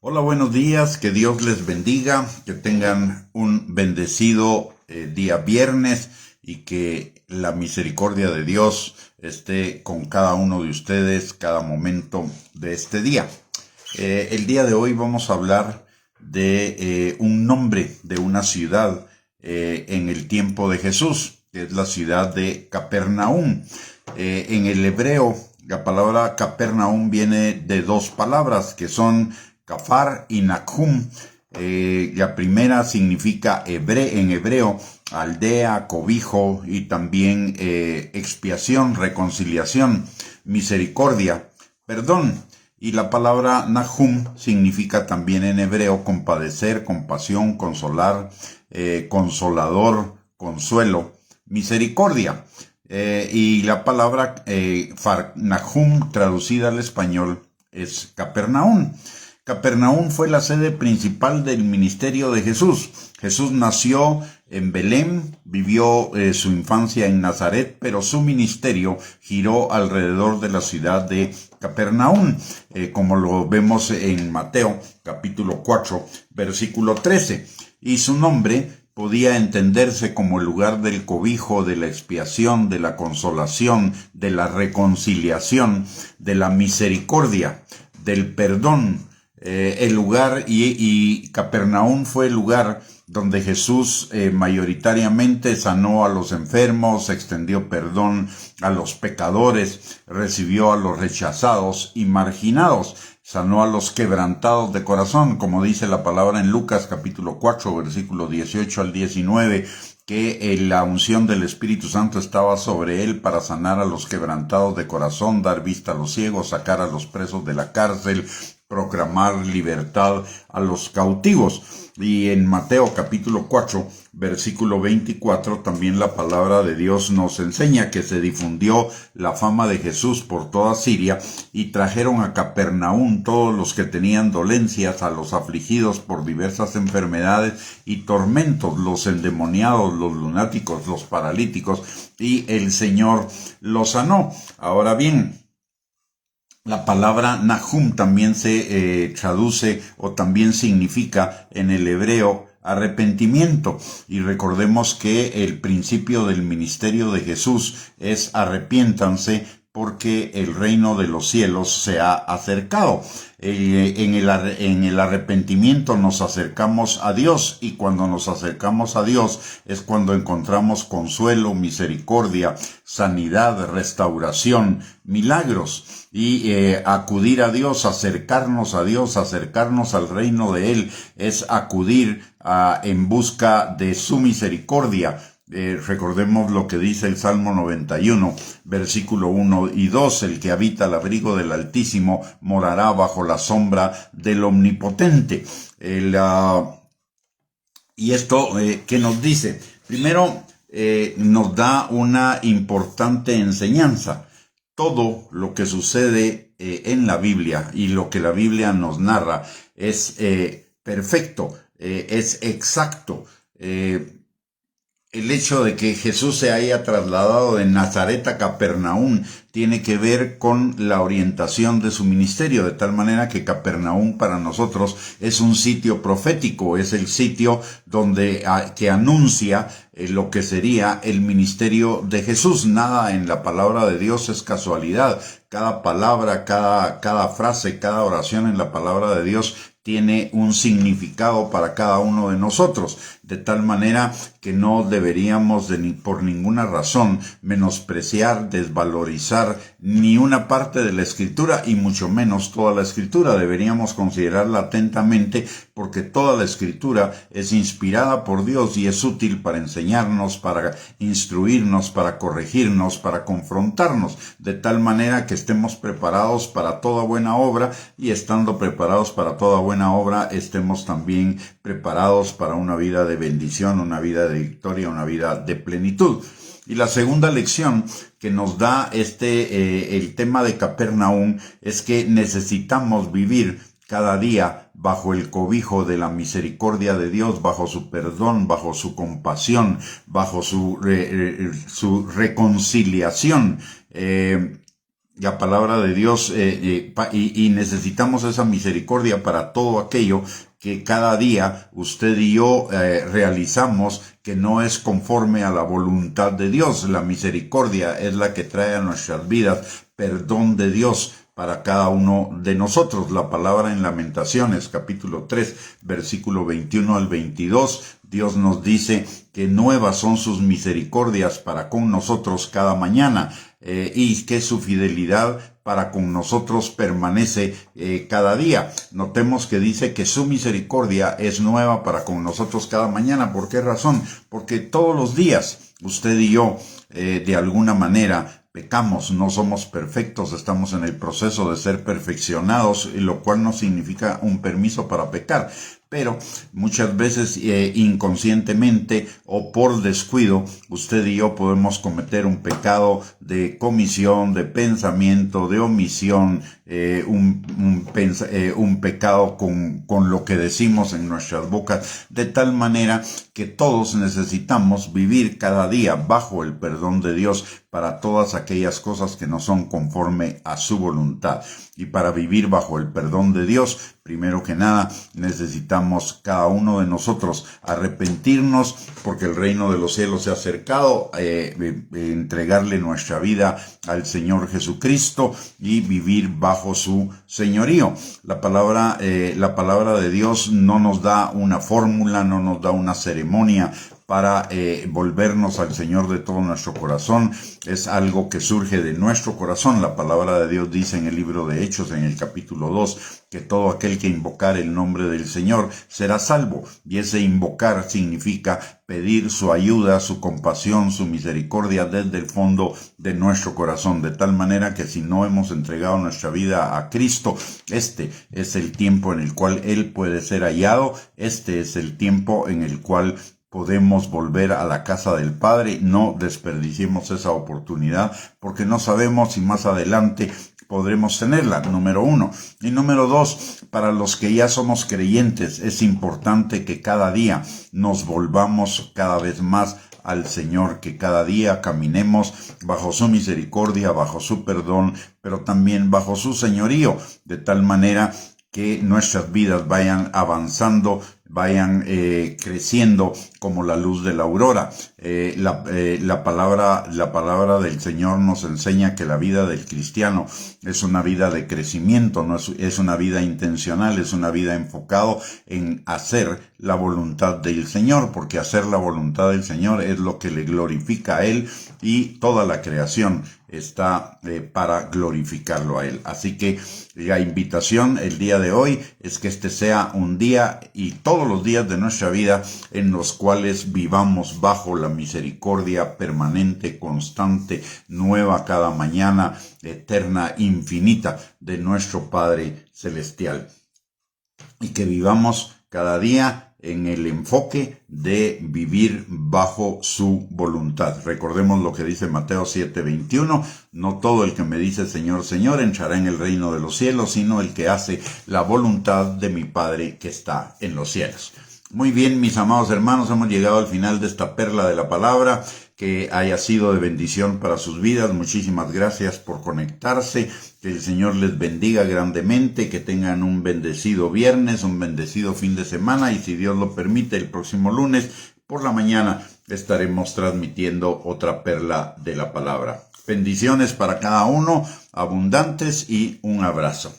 Hola, buenos días, que Dios les bendiga, que tengan un bendecido día viernes y que la misericordia de Dios esté con cada uno de ustedes cada momento de este día. El día de hoy vamos a hablar de un nombre de una ciudad en el tiempo de Jesús, que es la ciudad de Capernaum. En el hebreo, la palabra Capernaum viene de dos palabras que son Cafar y Nahum. La primera significa en hebreo aldea, cobijo y también expiación, reconciliación, misericordia, perdón. Y la palabra Nahum significa también en hebreo compadecer, compasión, consolar, consolador, consuelo, misericordia. Y la palabra Nahum traducida al español es Capernaum. Capernaum fue la sede principal del ministerio de Jesús. Jesús nació en Belén, vivió su infancia en Nazaret, pero su ministerio giró alrededor de la ciudad de Capernaum, como lo vemos en Mateo capítulo 4, versículo 13. Y su nombre podía entenderse como el lugar del cobijo, de la expiación, de la consolación, de la reconciliación, de la misericordia, del perdón. El lugar y Capernaum fue el lugar donde Jesús mayoritariamente sanó a los enfermos, extendió perdón a los pecadores, recibió a los rechazados y marginados, sanó a los quebrantados de corazón, como dice la palabra en Lucas capítulo 4, versículo 18 al 19, que la unción del Espíritu Santo estaba sobre él para sanar a los quebrantados de corazón, dar vista a los ciegos, sacar a los presos de la cárcel, proclamar libertad a los cautivos. Y en Mateo capítulo 4, versículo 24, también la palabra de Dios nos enseña que se difundió la fama de Jesús por toda Siria y trajeron a Capernaum todos los que tenían dolencias, a los afligidos por diversas enfermedades y tormentos, los endemoniados, los lunáticos, los paralíticos, y el Señor los sanó. Ahora bien, la palabra Nahum también se traduce o también significa en el hebreo arrepentimiento. Y recordemos que el principio del ministerio de Jesús es arrepiéntanse porque el reino de los cielos se ha acercado. En el arrepentimiento nos acercamos a Dios, y cuando nos acercamos a Dios es cuando encontramos consuelo, misericordia, sanidad, restauración, milagros. Y acudir a Dios, acercarnos a Dios, acercarnos al reino de Él, es acudir en busca de su misericordia. Recordemos lo que dice el Salmo 91, versículo 1 y 2, el que habita al abrigo del Altísimo morará bajo la sombra del Omnipotente. Y esto, ¿qué nos dice? Primero, nos da una importante enseñanza. Todo lo que sucede en la Biblia y lo que la Biblia nos narra es perfecto, es exacto. El hecho de que Jesús se haya trasladado de Nazaret a Capernaum tiene que ver con la orientación de su ministerio, de tal manera que Capernaum para nosotros es un sitio profético, es el sitio que anuncia lo que sería el ministerio de Jesús. Nada en la palabra de Dios es casualidad. Cada palabra, cada frase, cada oración en la palabra de Dios tiene un significado para cada uno de nosotros, de tal manera que no deberíamos por ninguna razón menospreciar, desvalorizar ni una parte de la Escritura, y mucho menos toda la Escritura. Deberíamos considerarla atentamente, porque toda la Escritura es inspirada por Dios y es útil para enseñarnos, para instruirnos, para corregirnos, para confrontarnos, de tal manera que estemos preparados para toda buena obra, y estando preparados para toda buena obra, estemos también preparados para una vida de bendición, una vida de victoria, una vida de plenitud. Y la segunda lección que nos da el tema de Capernaum es que necesitamos vivir cada día bajo el cobijo de la misericordia de Dios, bajo su perdón, bajo su compasión, bajo su reconciliación. la palabra de Dios y necesitamos esa misericordia para todo aquello que cada día usted y yo realizamos que no es conforme a la voluntad de Dios. La misericordia es la que trae a nuestras vidas perdón de Dios para cada uno de nosotros. La palabra en Lamentaciones, capítulo 3, versículo 21 al 22, Dios nos dice que nuevas son sus misericordias para con nosotros cada mañana, y que su fidelidad para con nosotros permanece cada día. Notemos que dice que su misericordia es nueva para con nosotros cada mañana. ¿Por qué razón? Porque todos los días usted y yo de alguna manera pecamos, no somos perfectos, estamos en el proceso de ser perfeccionados, lo cual no significa un permiso para pecar. Pero muchas veces inconscientemente o por descuido, usted y yo podemos cometer un pecado de comisión, de pensamiento, de omisión, un pecado con lo que decimos en nuestras bocas, de tal manera que todos necesitamos vivir cada día bajo el perdón de Dios para todas aquellas cosas que no son conforme a su voluntad. Y para vivir bajo el perdón de Dios, primero que nada, necesitamos cada uno de nosotros arrepentirnos porque el reino de los cielos se ha acercado, entregarle nuestra vida al Señor Jesucristo y vivir bajo su señorío. La palabra de Dios no nos da una fórmula, no nos da una ceremonia para volvernos al Señor de todo nuestro corazón. Es algo que surge de nuestro corazón. La palabra de Dios dice en el libro de Hechos, en el capítulo 2, que todo aquel que invocar el nombre del Señor será salvo. Y ese invocar significa pedir su ayuda, su compasión, su misericordia desde el fondo de nuestro corazón. De tal manera que si no hemos entregado nuestra vida a Cristo, este es el tiempo en el cual Él puede ser hallado. Este es el tiempo en el cual podemos volver a la casa del Padre. No desperdiciemos esa oportunidad porque no sabemos si más adelante podremos tenerla, número 1. Y número 2, para los que ya somos creyentes, es importante que cada día nos volvamos cada vez más al Señor, que cada día caminemos bajo su misericordia, bajo su perdón, pero también bajo su señorío, de tal manera que nuestras vidas vayan avanzando, vayan creciendo como la luz de la aurora. La palabra del Señor nos enseña que la vida del cristiano es una vida de crecimiento, no es una vida intencional, es una vida enfocado en hacer la voluntad del Señor, porque hacer la voluntad del Señor es lo que le glorifica a Él y toda la creación está para glorificarlo a Él. Así que la invitación el día de hoy es que este sea un día y todos los días de nuestra vida en los cuales vivamos bajo la misericordia permanente, constante, nueva cada mañana, eterna, infinita de nuestro Padre Celestial. Y que vivamos cada día en el enfoque de vivir bajo su voluntad. Recordemos lo que dice Mateo 7:21, no todo el que me dice Señor, Señor entrará en el reino de los cielos, sino el que hace la voluntad de mi Padre que está en los cielos. Muy bien, mis amados hermanos, hemos llegado al final de esta perla de la palabra, que haya sido de bendición para sus vidas. Muchísimas gracias por conectarse, que el Señor les bendiga grandemente, que tengan un bendecido viernes, un bendecido fin de semana y si Dios lo permite, el próximo lunes por la mañana estaremos transmitiendo otra perla de la palabra. Bendiciones para cada uno, abundantes y un abrazo.